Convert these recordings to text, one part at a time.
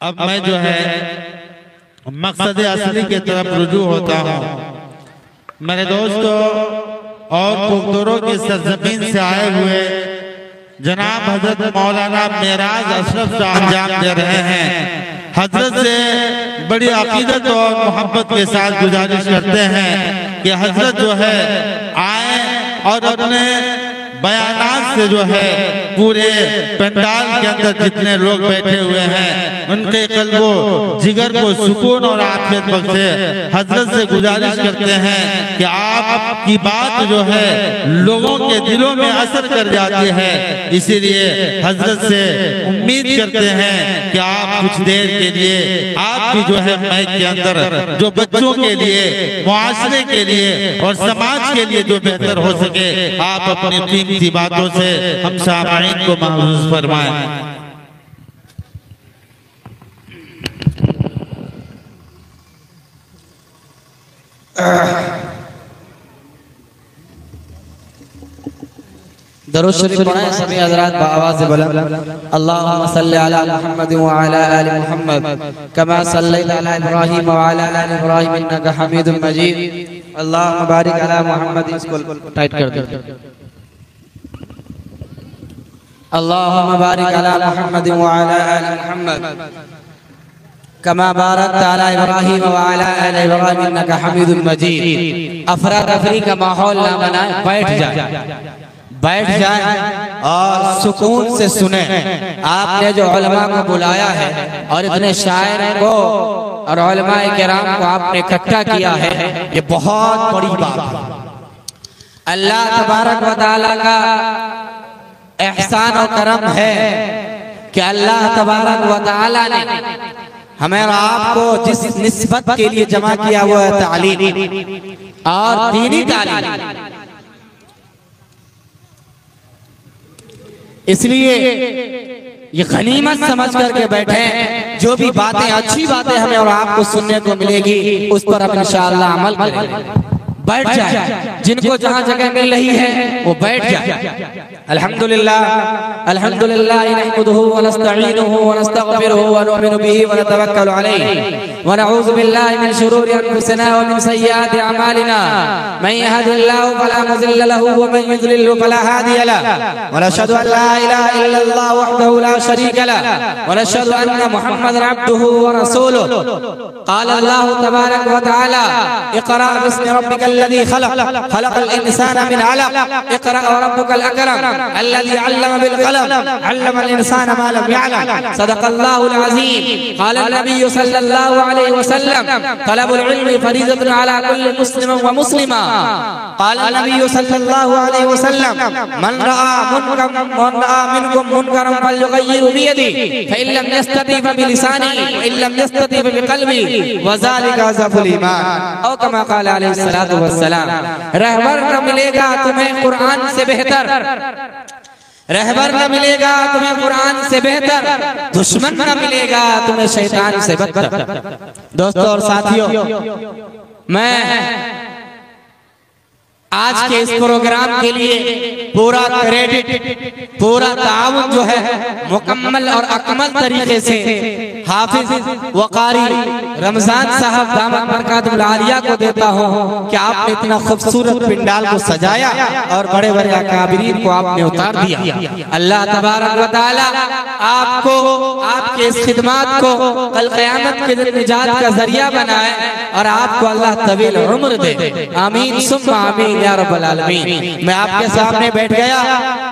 अब मैं जो है मकसद असली की तरफ रुजू होता हूँ। मेरे दोस्तों और पुख्तरों की सरजमीन से आए हुए जनाब हजरत मौलाना मेराज अशरफ साहब अंजाम दे रहे हैं। हजरत से बड़ी अकीदत और मोहब्बत के साथ गुजारिश करते हैं कि हजरत जो है आए और अपने बयानात से जो है पूरे पंडाल के अंदर जितने लोग बैठे हुए हैं उनके कल्बो जिगर को सुकून और आफियत बख्शे। हजरत से गुजारिश करते हैं कि आपकी बात जो है लोगों के दिलों में असर कर जाती है, इसीलिए हजरत से उम्मीद करते हैं कि आप कुछ देर के लिए आप भी जो है माइक के अंदर जो बच्चों के लिए, मुआशरे के लिए और समाज के लिए जो बेहतर हो सके आप अपनी कीमती बातों से हम सामाईन को महसूस फरमाएं। दरूद शरीफ पढ़ें सभी हज़रात आवाज़ से बुलंद। अल्लाहुम्मा सल्ली अला मुहम्मद व अला आलि मुहम्मद कमा सल्लैता अला इब्राहीम व अला आलि इब्राहीम इन्नका हमीदुम मजीद। अल्लाहुम्मा बारिक अला मुहम्मद, इसको टाइट कर दो। अल्लाहुम्मा बारिक अला मुहम्मद व अला आलि मुहम्मद कमा बारकता अला इब्राहीम व अला आलि इब्राहीम इन्नका हमीदुम मजीद। अफरा तफरी का माहौल ना बनाए, बैठ जाए और सुकून से सुने। आपने जो उलमा को बुलाया है और इतने शायर को और उलमा किराम को आपने इकट्ठा किया है, ये बहुत बड़ी बात है। अल्लाह तबारक व तआला का एहसान और करम है कि अल्लाह तबारक व तआला ने हमें और आपको जिस निस्बत के लिए जमा किया हुआ है तालीम और दीनी तालीम, इसलिए ये गनीमत समझ करके बैठे। जो भी बातें, अच्छी बातें हमें और आपको सुनने को मिलेगी उस पर अब इंशाअल्लाह अमल करेंगे। बैठ जाए, जिनको जहाँ जगह मिल रही है वो बैठ जाए। अल्हम्दुलिल्लाह अल्हम्दुलिल्लाह नहमदुहु व नस्तईनुहु व नस्तगफिरुहु व नुमिनु बिही व नतवक्कलु अलैहि व नऊज़ु बिल्लाहि मिन शुरूरि अनफुसिना व मिन सय्यिआति अमालिना। मन यहदिल्लाहु फला मुज़िल्ल लहु व मन युज़लिल्हु फला हादिय लहु व नशहदु अन ला इलाहा इल्लल्लाह वहदहु ला शरीका लहु व नशहदु अन्न मुहम्मदन अब्दुहु व रसूलुहु। क़ाल अल्लाहु तबारक व तआला इक़रा बिस्मि रब्बिकल लज़ी खलक़ खलक़ल इंसाना मिन अलक़ इक़रा व रब्बुकल अकरम अल्लज़ी अल्लम बिल क़लम अल्लमल इंसाना मा लम यअलम। सदक़ल्लाहुल अज़ीम। क़ाल नबी सल्लल्लाहु अलैहि वसल्लम तलबुल इल्मि फरीज़तुन अला कुल्लि मुस्लिमिन व मुस्लिमा। क़ाल नबी सल्लल्लाहु अलैहि वसल्लम मन रआ मिनकुम मुनकरन फल्युग़य्यिरहु बियदिही फ़इन लम यस्तति फ़बिलिसानिही व इन लम यस्तति फ़बिक़ल्बिही व ज़ालिका ज़अफ़ुल ईमान। औ कमा क़ाल अलैहि सलातु वस्सलाम। रहबर न मिलेगा तुम्हें कुरान से बेहतर, रहबर न मिलेगा तुम्हें कुरान से बेहतर, दुश्मन न मिलेगा तुम्हें शैतान से बदतर। दोस्तों और साथियों, मैं आज के इस प्रोग्राम के लिए पूरा क्रेडिट, पूरा ताउन जो है मुकम्मल और अकमल तरीके से हाफिज वकारी रमजान साहब दामत बरकातुहुल आलिया को देता हूँ कि आपने इतना खूबसूरत पिंडाल को सजाया और बड़े बड़े अकाबिरीन को आपने उतार दिया। अल्लाह तबारक व तआला आपको, आपके इस खिदमत को कल क़यामत के दिन निजात का जरिया बनाए और आपको अल्लाह तवील उम्र दे। आमीन सुम्मा आमीन या रब्बल आलमीन। मैं आपके सामने बैठ गया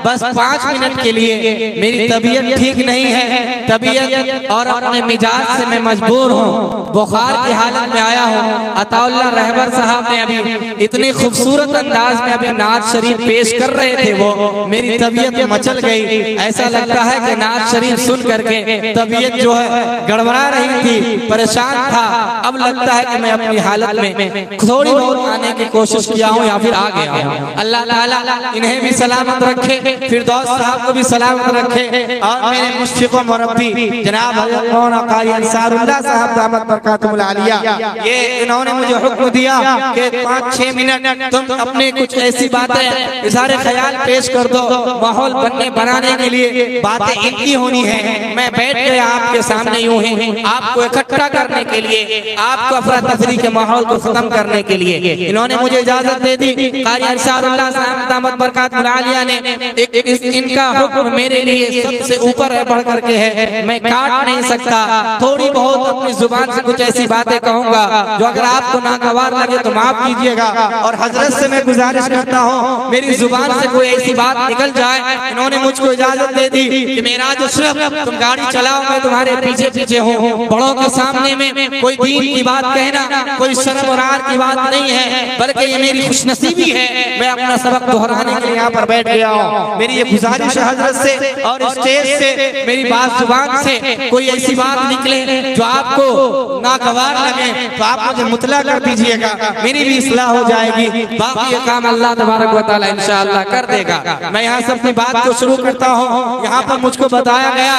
बस 5 मिनट के लिए। मेरी तबीयत ठीक नहीं है, तबीयत और अपने मिजाज से मैं मजबूर हूँ, बुखार की हालत में आया हूँ। अताउल्लाह रहबर साहब ने अभी इतनी खूबसूरत अंदाज में अभी नात शरीफ पेश कर रहे थे, वो मेरी तबीयत मचल गई। ऐसा लगता है कि नात शरीफ सुन करके तबीयत जो है गड़बड़ा रही थी, परेशान था। अब लगता है कि मैं अपनी हालत में थोड़ी बहुत आने की कोशिश किया हूँ या फिर आ गया हूँ। अल्लाह ताला इन्हें भी सलामत रखे, फिरदौस साहब को भी सलामत रखे और मेरे मुश्फिक व मुरब्बी जनाब हज़रत मौलाना कारी अंसारुल्लाह साहब दामत बरकातुहुल आलिया, ये इन्होंने मुझे हुक्म दिया कि 5-6 मिनट तुम अपनी कुछ ऐसी बातें इज़हार ख्याल पेश कर दो, माहौल बनाने के लिए बातें इनकी होनी है। मैं बैठ गया आपके सामने यूं ही आपको इकट्ठा करने के लिए, आपको अफरा तफरी के माहौल को खत्म करने के लिए इन्होंने मुझे इजाजत दे दी। कारी अंसारुल्लाह साहब दामत बरकातुहुल आलिया ने इनका हुक्म मेरे लिए सबसे ऊपर है, बढ़ करके है, मैं काट नहीं सकता। थोड़ी बहुत अपनी जुबान से कुछ ऐसी बातें कहूंगा जो अगर आपको नागवार लगे तो माफ कीजिएगा। और हजरत से मैं गुजारिश करता हूँ मेरी जुबान से कोई ऐसी बात निकल जाए, इन्होंने मुझको इजाजत दे दी कि मेरा जो सिर्फ तुम गाड़ी चलाओ मैं तुम्हारे पीछे पीछे हूँ। बड़ों के सामने में कोई दीन की बात कहना कोई शर्म और आर की बात नहीं है, बल्कि ये मेरी खुशनसीबी है। मैं अपना सबक दोहराने के लिए यहाँ पर बैठ गया हूँ। मेरी ये गुजारिश है हजरत से और स्टेज से मेरी बात जुबान से कोई ऐसी बात निकले जो आपको नागवार लगे तो आप मुझे मुतला कर दीजिएगा, मेरी भी इस्लाह हो जाएगी। बाकी ये काम अल्लाह तबारक व तआला इंशाअल्लाह कर देगा। मैं यहाँ से अपनी बात को शुरू करता हूँ। यहाँ पर मुझको बताया गया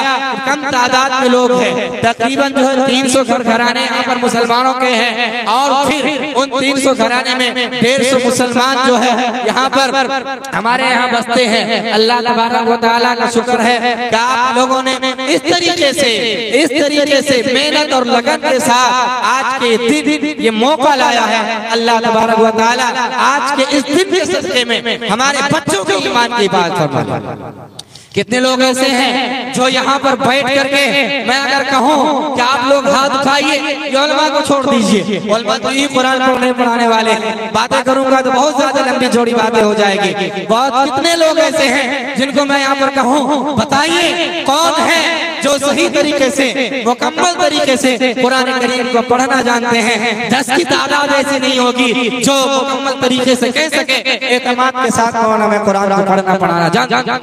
कम तादाद में लोग हैं, तकरीबन जो है 300 घराने यहाँ पर मुसलमानों के हैं और फिर उन 300 घराने में 150 मुसलमान जो है यहाँ पर हमारे यहाँ बसते हैं। अल्लाह तबारक व तआला का शुक्र है कि आप लोगों ने इस तरीके से मेहनत और लगन के साथ आज के दिन ये मौका लाया है। अल्लाह तबारक व तआला आज के इस दिन के सदक़े में हमारे बच्चों के ईमान की बात फरमाए। कितने लोग ऐसे हैं जो यहाँ पर बैठ करके, मैं अगर कहूँ कि आप लोग हाथ उठाइए, ये उलमा को छोड़ दीजिए, उलमा तो ही कुरान पढ़ाने वाले, बातें करूंगा तो बहुत ज्यादा लंबी चौड़ी बातें हो जाएगी। बहुत कितने लोग ऐसे हैं जिनको मैं यहाँ पर कहूँ बताइए कौन है जो सही तरीके से मुकम्मल तरीके से कुरान करीम को पढ़ना जानते हैं। 10 की तादाद ऐसी नहीं होगी जो मुकम्मल तरीके से कह सके एतमाद के साथ मौलाना मैं कुरान को पढ़ना जानता,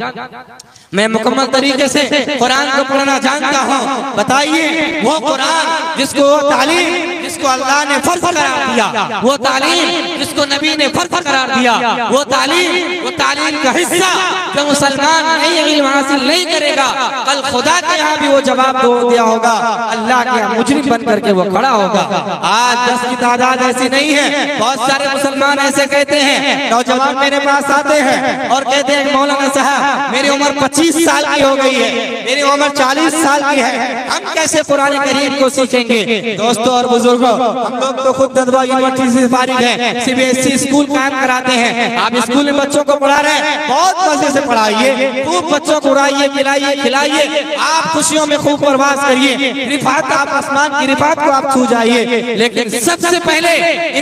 मैं मुकम्मल तरीके से कुरान को पढ़ना जानता हूँ। बताइए वो कुरान जिसको तालीम जिसको अल्लाह ने फर्ज करार दिया, वो तालीम जिसको नबी ने फर्ज करार दिया, वो तालीम का हिस्सा जो मुसलमान नहीं इल्म हासिल नहीं करेगा, कल खुदा के यहाँ भी वो जवाब दिया होगा, अल्लाह के यहाँ मुजरिम बन करके वो खड़ा होगा। आज 10 की तादाद ऐसी नहीं है। बहुत सारे मुसलमान ऐसे कहते हैं, नौजवान मेरे पास आते हैं और कहते हैं मौलाना साहब मेरी उम्र 25 साल की हो गई है, मेरी उम्र 40 साल की है, हम कैसे कुरान करीम को सीखेंगे। दोस्तों और बुजुर्गों, हम लोग तो खुद नदवा यूनिवर्सिटी से फारिग हैं, CBSE स्कूल काम कराते हैं। आप स्कूल में बच्चों को पढ़ा रहे हैं, बहुत मजे से पढ़ाइए, खूब बच्चों को उड़ाइए, खिलाइए खिलाइए, आप खुशियों में खूब प्रवास करिए, रिफात आप आसमान की रिफात को आप छू जाइए। लेकिन सबसे पहले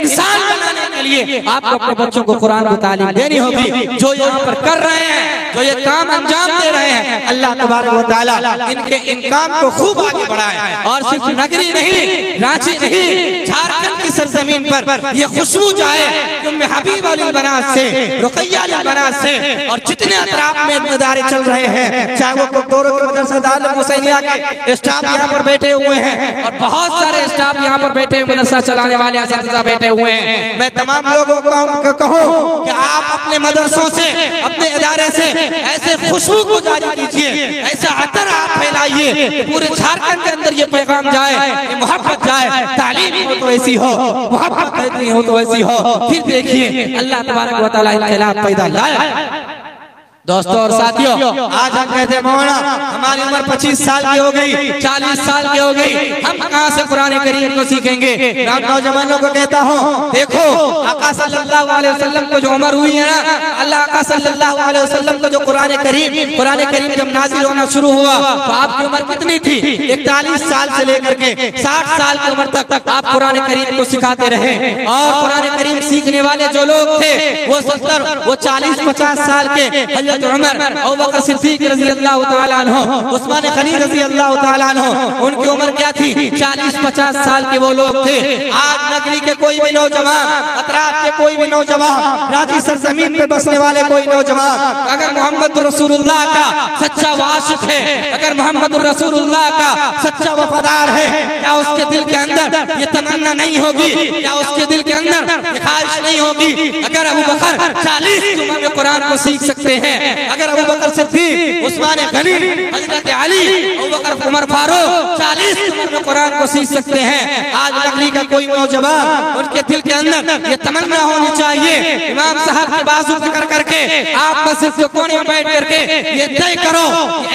इंसान बनाने के लिए आपको अपने बच्चों को कुरान को तालीम देनी होगी। जो यहाँ पर कर रहे हैं, जो ये काम अंजाम दे रहे हैं, अल्लाह तबारक व तआला इनके इन काम को खूब आगे बढ़ाए। और सिर्फ नगरी नहीं, रांची नहीं, झारखंड की सरजमीन पर ये खुशबू जाए कि हबीब अली बनास से, रुकैया अली बनास से और जितने अतराफ में इदारे चल रहे हैं, चाहे वो कोटोरो के मदरसा दारुल हुसैनिया के स्टाफ यहाँ पर बैठे हुए हैं और बहुत सारे स्टाफ यहाँ पर बैठे हुए, मदरसा चलाने वाले असातिज़ा बैठे हुए हैं। मैं तमाम लोगों को कहूँ कि आप अपने मदरसों से, अपने इदारे से ऐसे खुशबू को जारी कीजिए, ऐसा अतर आप फैलाइए, पूरे झारखंड के अंदर ये पैगाम जाए, मोहब्बत जाए, तालीम हो तो ऐसी हो, मोहब्बत नहीं हो तो ऐसी हो। फिर देखिए अल्लाह तबारक व तआला इनकलाब पैदा लाए। दोस्तों और साथियों, आज हम कहते हैं मौलाना हमारी उम्र 25 साल की हो गई, 40 साल की हो गई, हम कहाँ से कुरान करीम को सीखेंगे। नौजवानों को कहता हूँ, देखो आका सल्लल्लाहु अलैहि वसल्लम को जो उम्र हुई है ना, अल्लाह आका सल्लल्लाहु अलैहि वसल्लम को जो कुरान करीम जब नाजिल होना शुरू हुआ तो आपकी उम्र कितनी थी? 41 साल से लेकर के 60 साल की उम्र तक आप कुरान करीम को सिखाते रहे। और कुरान करीम सीखने वाले जो लोग थे वो 70, वो 40-50 साल के हज़रत उमर, अबू बकर सिद्दीक रज़ी अल्लाह तआला अन्हु, उस्मान गनी रज़ी अल्लाह तआला अन्हु, उनकी उम्र क्या थी? 40-50 साल के वो लोग थे। आज नगरी के कोई भी नौजवान, अतराफ के कोई भी नौजवान, रांची सरजमीन पे बसने वाले कोई नौजवान अगर मोहम्मद रसूलुल्लाह का सच्चा वाशिक है, अगर मोहम्मद रसूलुल्लाह का सच्चा वफादार है, क्या उसके दिल के अंदर ये तमन्ना नहीं होगी? क्या उसके दिल के अंदर ख्वाहिश नहीं होगी। अगर अबू बकर 40 उम्र में कुरान को सीख सकते हैं, अगर अबू बकर सिद्दीक, उस्मान गनी, हजरत अली, अबू बकर, उमर फारूक 40 उम्र में कुरान को सीख सकते हैं, आज लकड़ी का कोई नौजवान उनके दिल के अंदर ये तमन्ना होनी चाहिए, इमाम साहब के बाजू पकड़ करके आप मस्जिद के कोने में बैठ करके ये तय करो,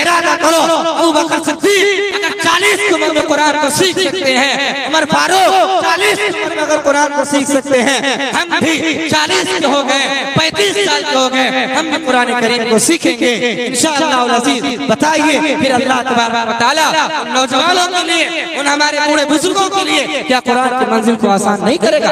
इरादा करो, अबू बकर सिद्दीक अगर 40 उम्र में कुरान को सीख सकते हैं, उमर फारूक 40 उम्र में अगर कुरान को सीख सकते हैं, हम भी 40 के हो गए, 35 साल के हो गए, हम भी कुरान करीम को सीखेंगे इंशाअल्लाह अज़ीज़। बताइए फिर अल्लाह तबारक व तआला नौजवानों के लिए, उन हमारे बूढ़े बुजुर्गों के लिए क्या कुरान की मंजिल को आसान नहीं करेगा?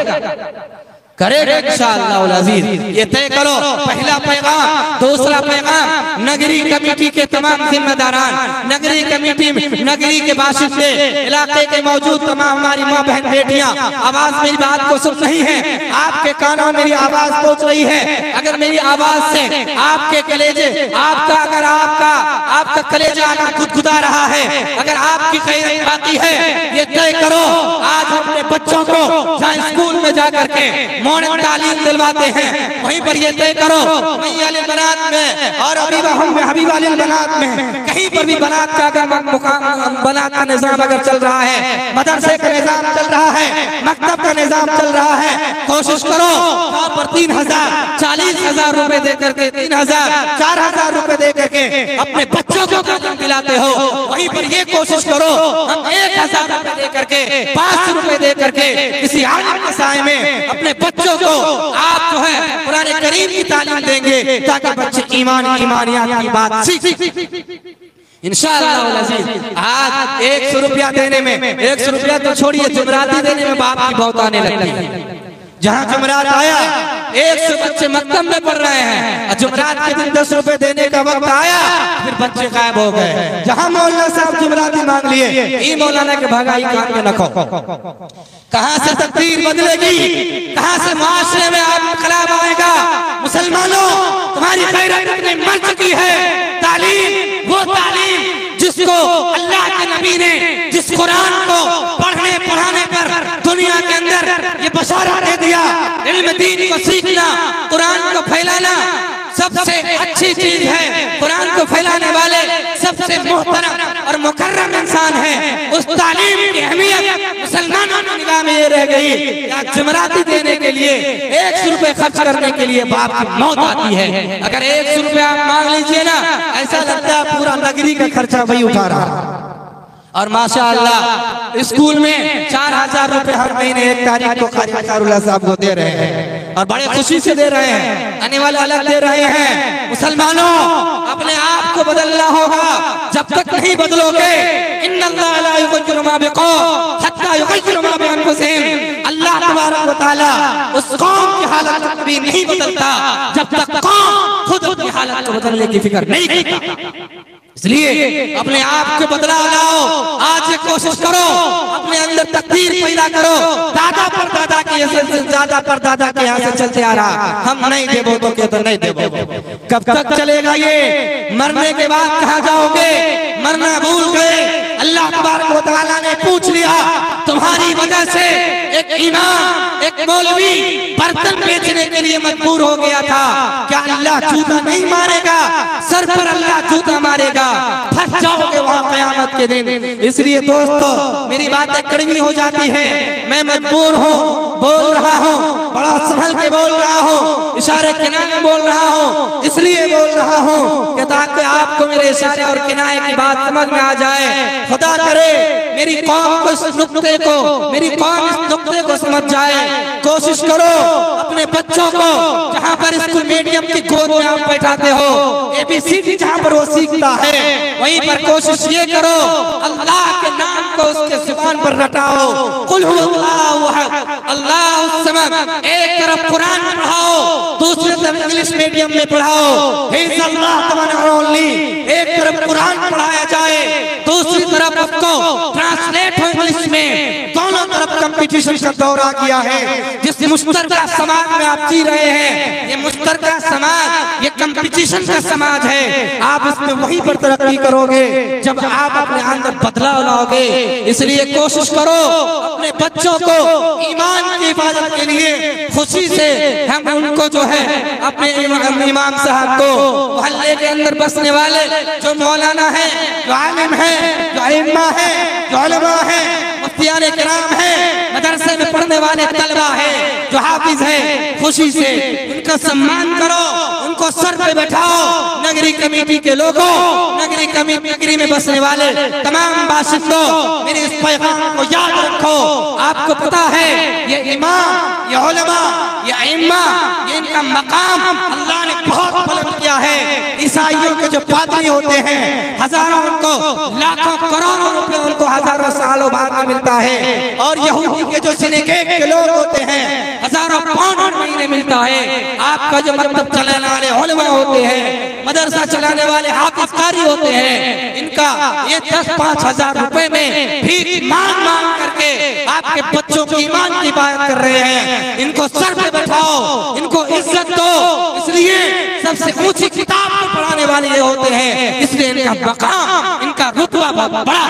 करेगा इंशाअल्लाह अज़ीज़। ये तय करो, पहला पैगाम। दूसरा पैगाम नगरी कमेटी के तमाम जिम्मेदारान, नगरी कमेटी, नगरी के बाशिंदे, इलाके के मौजूद तमाम हमारी माँ बहन बेटियां, आवाज मेरी बात को सुन रही है, आपके कानों में मेरी आवाज पहुंच रही है। अगर मेरी आवाज से आपके कलेजे, आपका अगर आपका कलेजा अगर गुदगुदा रहा है, अगर आपकी खैरियत बाकी है, ये तय करो आज अपने बच्चों को जहाँ स्कूल में जाकर के मॉडर्न तालीम दिलवाते हैं, वहीं पर ये तय करो मैयाल बनात में और हबीबाल बनात में कहीं पर भी बनात का अगर बनात का निजाम अगर चल रहा है, मदरसे का निजाम चल रहा है, मकतब का निजाम चल रहा है, कोशिश करो वहाँ पर 3,000 40,000 रुपए दे करके, 3,000 4,000 रुपए दे करके अपने बच्चों को तालीम दिलाते हो, वहीं पर ये कोशिश करो हम 1,000 रुपए दे करके, 500 रुपए दे करके किसी आलिम के साए में अपने बच्चों को आप जो है कुरान करीम की तालीम देंगे ताकि बच्चे ईमानियात की बात सीख इंशाअल्लाह अज़ीज़। आज 100 रुपया देने में, 100 रुपया तो छोड़िए, जुमराती देने में बाप की बहुत आने लगती है। जहाँ जुमरात आया 100 बच्चे मकतब में पढ़ रहे हैं, जुमरात के दिन 10 रुपए देने का वक्त आया फिर बच्चे गायब हो गए। जहाँ मौलाना साहब जुमराती मांग लिए, ये मौलाना के भगाई कान में रखो। कहाँ से तकदीर बदलेगी, कहाँ से माशरे में आप इनकलाब आएगा? मुसलमानों, तुम्हारी गैरत में मर चुकी है। तालीम वो तालीम जिसको अल्लाह के नबी ने, जिस कुरान को पढ़ने पढ़ाने पर दुनिया के अंदर ये बशारत दे दिया, इल्म दीन को सीखना, कुरान को फैलाना सबसे अच्छी चीज है। कुरान को फैलाने वाले सबसे मोहतरम और मुकर्रम इंसान है। उस तालीम की अहमियत मुसलमानों की निगाह में ये रह गई, जुमराती देने के लिए 100 रुपए खर्च करने के लिए बाप की मौत आती है। अगर 100 रुपए आप मांग लीजिए ना, ऐसा लगता है पूरा नगरी का खर्चा वही उठा रहा। और माशाअल्लाह स्कूल में 4,000 रुपए हर महीने 1 तारीख को कारी अंसारुल्लाह साहब को दे रहे हैं और बड़े खुशी से दे रहे हैं, आने वाले अलग दे रहे हैं। मुसलमानों, अपने आप को बदलना होगा। जब तक नहीं बदलोगे, इन्नल्लाह ला युग़य्यिरु मा बिक़ौम हत्ता युग़य्यिरु मा बिअनफुसिहिम, अल्लाह तबारक व तआला उस कौम की हालत कभी नहीं बदलता जब तक कौम खुद अपनी हालत को बदलने की फिक्र नहीं करता। इसलिए अपने आप को बदलाव लाओ। आज ये कोशिश करो, अपने अंदर तकदीर पैदा करो। दादा पर दादा के दादा पर दादा के यहाँ से चलते आ रहा, हम नहीं देवो तो क्या, तो नहीं देवो। कब तक चलेगा ये? मरने के बाद कहाँ जाओगे? मरना भूल गए। अल्लाह तबारक व तआला ने पूछ लिया, तुम्हारी वजह से एक इमाम, एक मौलवी बर्तन बेचने के लिए मजबूर हो गया था, क्या अल्लाह जूता नहीं मारेगा? सर पर अल्लाह जूता मारेगा, फंस जाओगे वहाँ क़यामत के दिन। इसलिए दोस्तों, मेरी बातें कड़वी हो जाती है, मैं मजबूर हूँ, बोल रहा हूँ, बड़ा संभल के बोल रहा हूँ, इशारे किनारे में बोल रहा हूँ, इसलिए बोल रहा हूँ कि ताकि आपको मेरे इशारे और किनारे की बात समझ में आ जाए। खुदा करे मेरी कौम को इस नुक्ते को, मेरी कौम इस नुक्ते को समझ जाए। कोशिश करो अपने बच्चों को जहाँ पर स्कूल मीडियम की गोद में आप बैठाते हो, ABCD जहाँ पर वो सीखता है, वहीं पर कोशिश ये करो अल्लाह के नाम को उसके जुबान पर रटाओ। कुल हुवल्लाहु अहद अल्लाहुस समद। एक तरफ कुरान पढ़ाओ, दूसरी तरफ इंग्लिश मीडियम में पढ़ाओ। हिज अल्लाह तबारक ओनली। एक तरफ कुरान पढ़ाया जाए, दूसरी तरफ उसको ट्रांसलेट हो इंग्लिश में, दोनों तरफ कंपटीशन का दौरा किया है। जिस मुश्तरका समाज में आप जी रहे हैं, ये मुश्तरका समाज, ये कंपटीशन का समाज है। आप इसमें वहीं पर तरक्की करोगे जब आप अपने अंदर बदलाव लाओगे। इसलिए कोशिश करो अपने बच्चों को ईमान की हिफाजत के लिए खुशी से हम उनको जो है अपने इमाम साहब को, मोहल्ले के अंदर बसने वाले जो मौलाना है, जो आलिम है, जो अइम्मा है, जो उलमा है, मुफ्तियाने किराम है, मदरसे में पढ़ने वाले तलबा है, जो हाफिज है, खुशी से उनका सम्मान करो, उनको सर पे बैठाओ। नगरी कमेटी के लोगों, नगरी में बसने वाले तमाम बाशिंदों, मेरे इस पैगाम को याद रखो। आपको पता है ये इमाम, ये उलमा, ये अइम्मा, ये इनका मकाम अल्लाह ने बहुत बुलंद किया है। ईसाइयों के जो पादरी होते हैं, हजारों, उनको लाखों करोड़ों रुपए उनको हजारों सालों बाद में मिलता है। और यहूदी के जो सिनेगेग के लोग होते हैं, हजारों पाउंड महीने मिलता है। आपका जो मतलब चलाने वाले उलमा होते हैं, मदरसा चलाने वाले हाफिज कारी होते हैं, इनका ये 10-5 हजार रुपए में भीख मांग करके आपके बच्चों की ईमान की बात कर रहे हैं। इनको सर पे बैठाओ, इनको इज्जत दो। इसलिए सबसे ऊंची किताब को पढ़ाने वाले ये होते हैं, इसलिए इनका मकाम, इनका रुतबा बहुत बड़ा।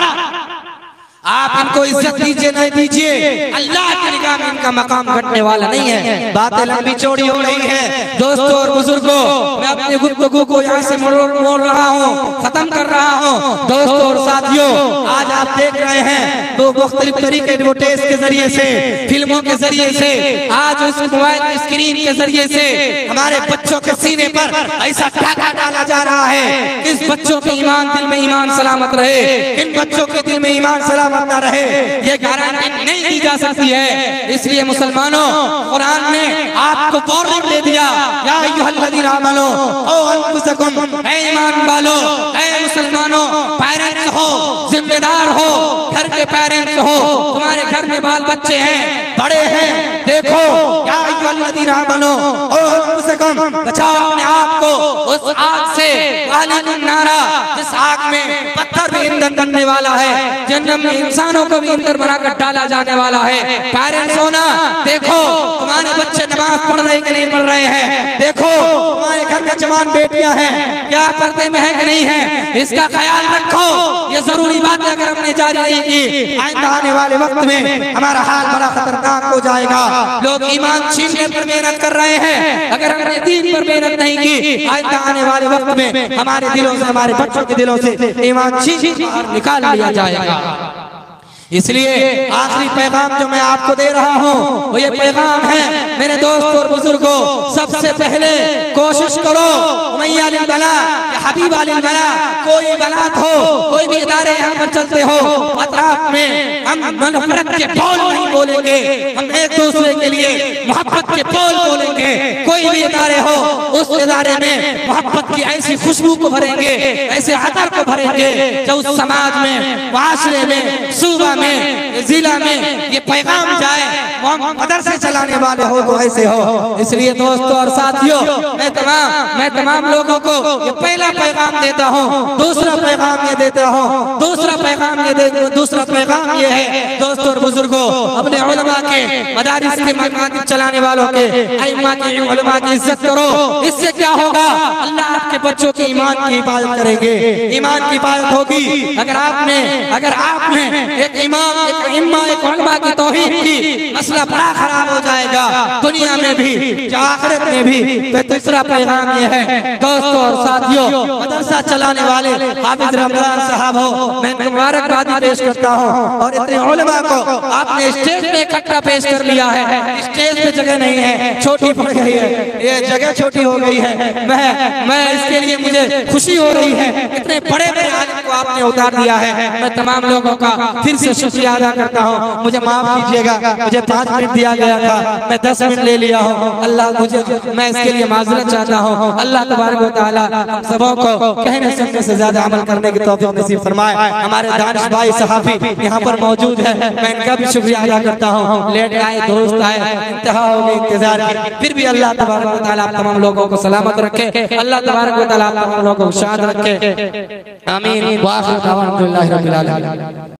आप इनको इज्जत दीजिए नहीं दीजिए, अल्लाह की निगाह में इनका मकाम घटने वाला नहीं है। बातें लंबी चौड़ी हो रही है। दोस्तों और बुजुर्गों, मैं अपनी गुफ्तगू को यहाँ से मोड़ रहा हूँ, खत्म कर रहा हूँ। दोस्तों और साथियों, आज आप देख रहे हैं दो मुख्तलिफ तरीके एडवर्टाइज के जरिए से, फिल्मों के जरिए से, आज उस मोबाइल स्क्रीन के जरिए से हमारे बच्चों के सीने पर ऐसा टाका डाला जा रहा है, इस बच्चों के ईमान, दिल में ईमान सलामत रहे, इन बच्चों के दिल में ईमान सलामत ना रहे, ये गारंटी नहीं दी जा सकती है। इसलिए मुसलमानों, कुरान ने आपको वार्निंग दे दिया, या अय्युहल्लज़ीना आमनू ओ अनफुसकुम, ऐ ईमान वालों, ऐ मुसलमानों, पेरेंट्स हो, जिम्मेदार हो, घर के पेरेंट्स हो, तुम्हारे घर में बाल बच्चे हैं, बड़े हैं, देखो, या अय्युहल्लज़ीना आमनू ओ अनफुसकुम, बचाओ अपने आप को उस आग से, वालिकुन नारा, जिस आग में पत्थर भी ईंधन बनने वाला है, जन्नत में इंसानों को भी अंदर बनाकर डाला जाने वाला है। पेरेंट्स हो ना, देखो तुम्हारे बच्चे नमाज पढ़ रहे कि नहीं पढ़ रहे हैं, देखो तुम्हारे घर के जवान बेटियां हैं क्या पर्दे में है कि नहीं है, इसका ख्याल रखो। ये जरूरी बात है, अगर हमने जारी नहीं की, आइंदा आने वाले वक्त में हमारा हाल बड़ा खतरनाक हो जाएगा। लोग ईमान छीनने पर मेहनत कर रहे हैं, अगर हमने दीन पर मेहनत नहीं की, आइंदा आने वाले वक्त में हमारे दिलों से, हमारे बच्चों के दिलों से ईमान छीन निकाल लिया जाएगा। इसलिए आखिरी पैगाम जो मैं आपको दे रहा हूँ वो ये पैगाम है, मेरे दोस्तों और बुजुर्गों, सबसे पहले कोशिश करो उमैया अल बला, हबीब अल बला, कोई बलात हो, कोई भी इदारे यहाँ पर चलते हो, अतराफ में हम नफरत के बोल नहीं बोलेंगे, हम एक दूसरे के लिए मोहब्बत के बोल बोलेंगे। कोई भी इदारे हो, उस इदारे में मोहब्बत की ऐसी खुशबू को भरेंगे, ऐसे अतर को भरेंगे, जो उस समाज में, माशरे में, सूबा में, जिला में ये पैगाम जाए। मदरसे चलाने वाले हो तो ऐसे हो। इसलिए दोस्तों और साथियों, मैं तमाम लोगों को ये पहला पैगाम देता हूँ, दूसरा पैगाम ये देता हूँ, दूसरा पैगाम ये है, दोस्तों और बुजुर्गों, अपने उलमा के, मदारिस के, मकातब चलाने वालों के, अइम्मा के, उलमा की इज्जत करो। इससे क्या होगा, अल्लाह आपके बच्चों के ईमान की हिफाजत करेंगे, ईमान की हिफाजत होगी। अगर आपने एक इमाम, एक इम्मा, एक उलमा की तौहीद की, मसला बड़ा खराब हो जाएगा, दुनिया में भी, आखिरत में भी। तो तीसरा पैगाम ये है, दोस्तों और साथियों, मदरसा चलाने वाले हाफिज रमजान साहब हो, मैं मुबारकबादी पेश करता हूँ। और इतने उलमा को आपने स्टेज पे इकट्ठा पेश कर लिया है, स्टेज पे जगह नहीं है, छोटी पड़ गई है, ये जगह छोटी हो गई है। मैं इसके लिए मुझे खुशी हो रही है, इतने बड़े बड़े आलिम को आपने उतार दिया है। मैं तमाम लोगों का फिर से शुक्रिया अदा करता हूँ, मुझे माफ कीजिएगा, मुझे 5 मिनट दिया गया था, मैं 10 मिनट ले लिया हूँ। अल्लाह मैं इसके लिए माजरत चाहता हूँ। अल्लाह तबारक व तआला हम सबों को कहने सुनने से ज्यादा अमल करने की तौफीक नसीब फरमाए। हमारे दानिश भाई सहाफी यहाँ पर मौजूद है, मैं इनका भी शुक्रिया अदा करता हूँ। लेट आए, दुरुस्त आए, इंतहा हो गई इंतजार की, फिर भी अल्लाह तबारक व तआला तमाम लोगों को सलामत रखे, अल्लाह तबारक व तआला तमाम लोगों को शाद रखे। आमीन।